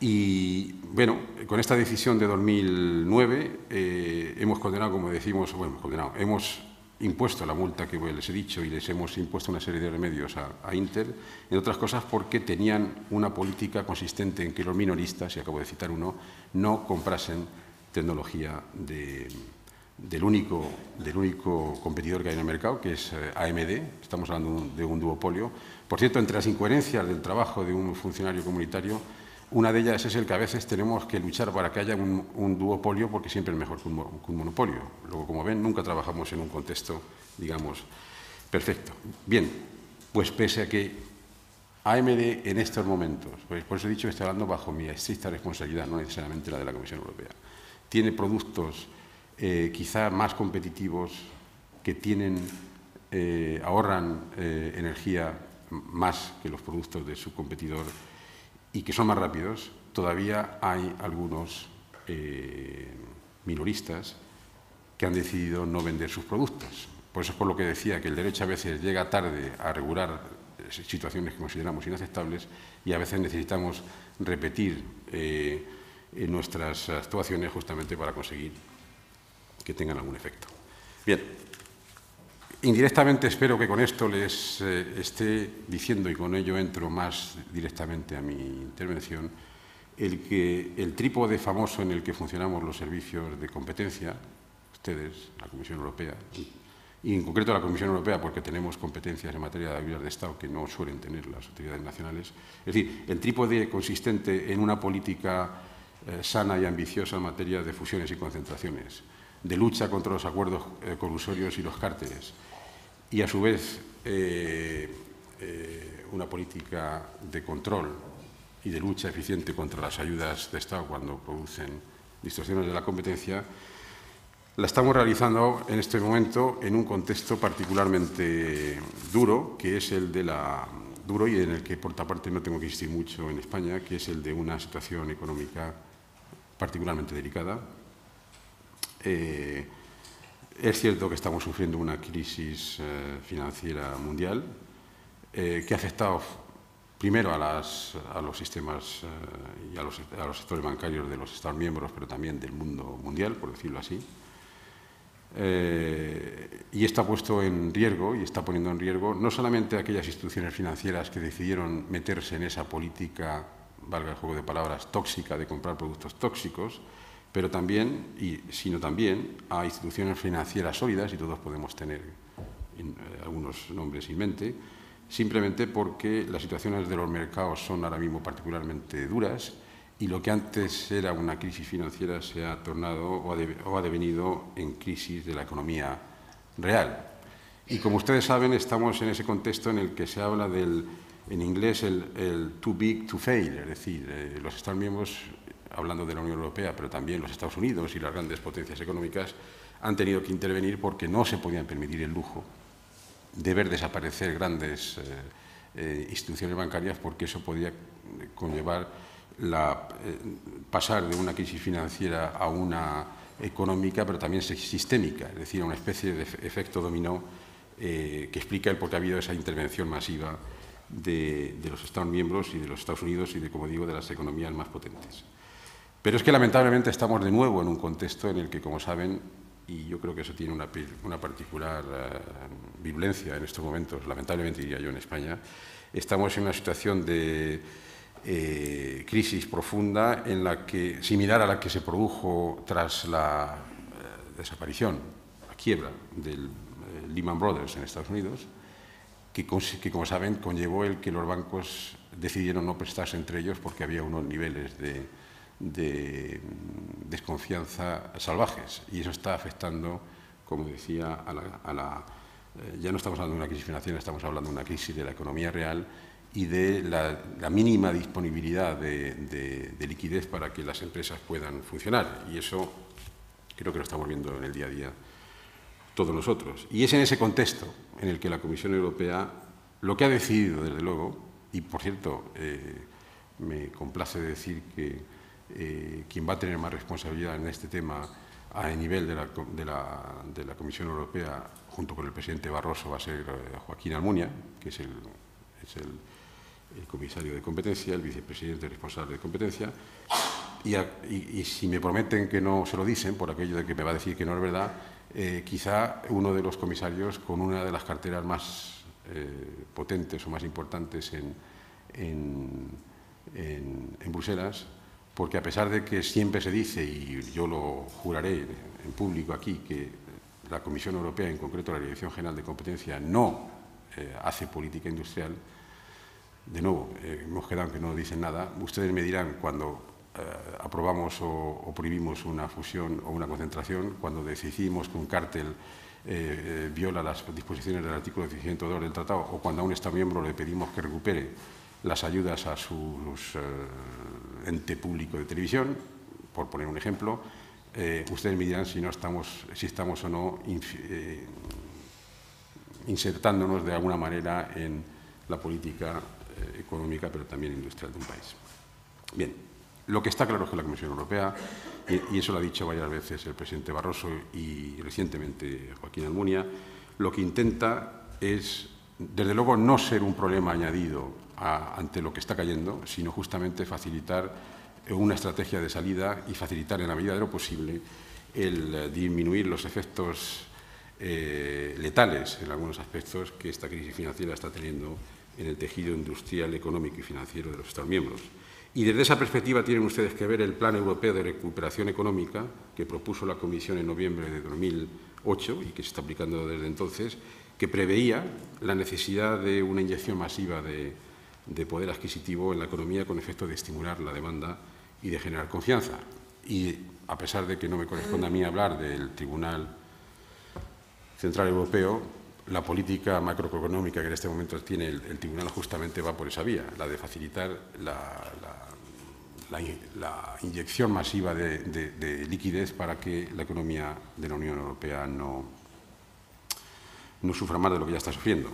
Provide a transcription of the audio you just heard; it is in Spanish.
Y, bueno, con esta decisión de 2009 hemos condenado, como decimos, bueno, hemos impuesto la multa que les he dicho y les hemos impuesto una serie de remedios a Intel, entre otras cosas porque tenían una política consistente en que los minoristas, y acabo de citar uno, no comprasen tecnología del único competidor que hay en el mercado, que es AMD. Estamos hablando de un duopolio. Por cierto, entre las incoherencias del trabajo de un funcionario comunitario, una de ellas es el que a veces tenemos que luchar para que haya un duopolio, porque siempre es mejor que un monopolio. Luego, como ven, nunca trabajamos en un contexto, digamos, perfecto. Bien, pues pese a que AMD en estos momentos, pues por eso he dicho que estoy hablando bajo mi estricta responsabilidad, no necesariamente la de la Comisión Europea, tiene productos quizá más competitivos, que ahorran energía más que los productos de su competidor y que son más rápidos. Todavía hay algunos minoristas que han decidido no vender sus productos. Por eso es por lo que decía que el derecho a veces llega tarde a regular situaciones que consideramos inaceptables, y a veces necesitamos repetir nuestras actuaciones justamente para conseguir que tengan algún efecto. Bien, indirectamente espero que con esto les esté diciendo, y con ello entro más directamente a mi intervención, el trípode famoso en el que funcionamos los servicios de competencia, ustedes, la Comisión Europea, y en concreto la Comisión Europea, porque tenemos competencias en materia de ayudas de Estado que no suelen tener las autoridades nacionales. Es decir, el trípode consistente en una política sana y ambiciosa en materia de fusiones y concentraciones, de lucha contra los acuerdos colusorios y los cárteles, y a su vez una política de control y de lucha eficiente contra las ayudas de Estado cuando producen distorsiones de la competencia, la estamos realizando en este momento en un contexto particularmente duro, que es el de duro y en el que, por otra parte, no tengo que insistir mucho en España, que es el de una situación económica particularmente delicada. Es cierto que estamos sufriendo una crisis financiera mundial que ha afectado primero a los sistemas y a los sectores bancarios de los Estados miembros, pero también del mundo mundial, por decirlo así. Y esto ha puesto en riesgo y está poniendo en riesgo no solamente aquellas instituciones financieras que decidieron meterse en esa política, valga el juego de palabras, tóxica de comprar productos tóxicos, pero también, sino también a instituciones financieras sólidas, y todos podemos tener algunos nombres en mente, simplemente porque las situaciones de los mercados son ahora mismo particularmente duras, y lo que antes era una crisis financiera se ha tornado o ha devenido en crisis de la economía real. Y como ustedes saben, estamos en ese contexto en el que se habla en inglés, el too big to fail, es decir, los Estados miembros, hablando de la Unión Europea, pero también los Estados Unidos y las grandes potencias económicas, han tenido que intervenir porque no se podían permitir el lujo de ver desaparecer grandes instituciones bancarias, porque eso podía conllevar pasar de una crisis financiera a una económica, pero también sistémica, es decir, a una especie de efecto dominó que explica el por qué ha habido esa intervención masiva de los Estados miembros y de los Estados Unidos y, como digo, de las economías más potentes. Pero es que, lamentablemente, estamos de nuevo en un contexto en el que, como saben, y yo creo que eso tiene una particular virulencia en estos momentos, lamentablemente diría yo, en España, estamos en una situación de crisis profunda similar a la que se produjo tras la desaparición, la quiebra del Lehman Brothers en Estados Unidos, que, como saben, conllevó el que los bancos decidieron no prestarse entre ellos porque había unos niveles de desconfianza salvajes, y eso está afectando, como decía, ya no estamos hablando de una crisis financiera, estamos hablando de una crisis de la economía real y de la mínima disponibilidad de liquidez para que las empresas puedan funcionar, y eso creo que lo estamos viendo en el día a día todos nosotros. Y es en ese contexto en el que la Comisión Europea lo que ha decidido, desde luego, y por cierto, me complace decir que quien va a tener más responsabilidad en este tema a nivel de la Comisión Europea, junto con el presidente Barroso, va a ser Joaquín Almunia, que es el comisario de competencia, el vicepresidente responsable de competencia, y si me prometen que no se lo dicen, por aquello de que me va a decir que no es verdad, quizá uno de los comisarios con una de las carteras más potentes o más importantes en Bruselas, porque a pesar de que siempre se dice, y yo lo juraré en público aquí, que la Comisión Europea, en concreto la Dirección General de Competencia, no hace política industrial, de nuevo, hemos quedado que no dicen nada. Ustedes me dirán cuando aprobamos o prohibimos una fusión o una concentración, cuando decidimos que un cártel viola las disposiciones del artículo 102 del tratado, o cuando a un Estado miembro le pedimos que recupere las ayudas a su ente público de televisión, por poner un ejemplo, ustedes me dirán si estamos o no insertándonos de alguna manera en la política económica, pero también industrial de un país. Bien, lo que está claro es que la Comisión Europea, y eso lo ha dicho varias veces el presidente Barroso y recientemente Joaquín Almunia, lo que intenta es, desde luego, no ser un problema añadido ante lo que está cayendo, sino justamente facilitar una estrategia de salida y facilitar en la medida de lo posible el disminuir los efectos letales en algunos aspectos que esta crisis financiera está teniendo en el tejido industrial, económico y financiero de los Estados miembros. Y desde esa perspectiva tienen ustedes que ver el Plan Europeo de Recuperación Económica que propuso la Comisión en noviembre de 2008 y que se está aplicando desde entonces, que preveía la necesidad de una inyección masiva de poder adquisitivo en la economía con efecto de estimular la demanda y de generar confianza. Y a pesar de que no me corresponde a mí hablar del Tribunal Central Europeo, la política macroeconómica que en este momento tiene el Tribunal justamente va por esa vía, la de facilitar la inyección masiva de liquidez para que la economía de la Unión Europea no sufra más de lo que ya está sufriendo.